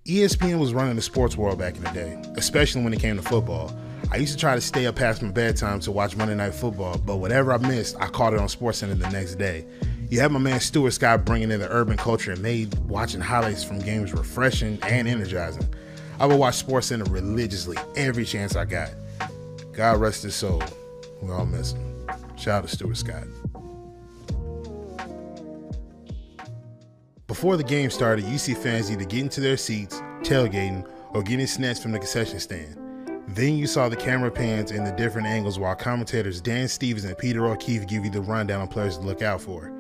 ESPN was running the sports world back in the day, especially when it came to football. I used to try to stay up past my bedtime to watch Monday Night Football, but whatever I missed, I caught it on SportsCenter the next day. You had my man Stuart Scott bringing in the urban culture and made watching highlights from games refreshing and energizing. I would watch SportsCenter religiously every chance I got. God rest his soul. We all miss him. Shout out to Stuart Scott. Before the game started, you see fans either getting to their seats, tailgating, or getting snacks from the concession stand. Then you saw the camera pans and the different angles while commentators Dan Stevens and Peter O'Keefe give you the rundown on players to look out for.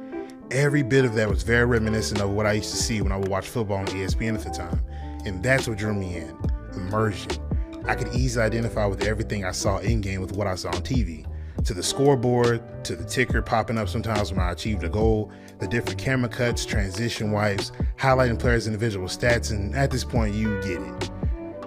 Every bit of that was very reminiscent of what I used to see when I would watch football on ESPN at the time. And that's what drew me in, immersion. I could easily identify with everything I saw in-game with what I saw on TV. To the scoreboard, to the ticker popping up sometimes when I achieved a goal, the different camera cuts, transition wipes, highlighting players' individual stats, and at this point you get it.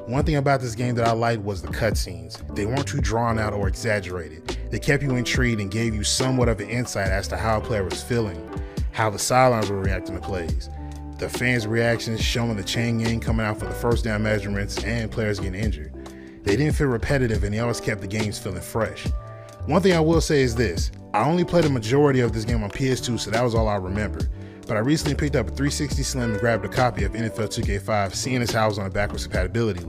One thing about this game that I liked was the cutscenes. They weren't too drawn out or exaggerated. They kept you intrigued and gave you somewhat of an insight as to how a player was feeling, how the sidelines were reacting to plays, the fans' reactions showing the chain gang coming out for the first down measurements and players getting injured. They didn't feel repetitive and they always kept the games feeling fresh. One thing I will say is this, I only played a majority of this game on PS2, so that was all I remember. But I recently picked up a 360 Slim and grabbed a copy of NFL 2K5, seeing as how I was on a backwards compatibility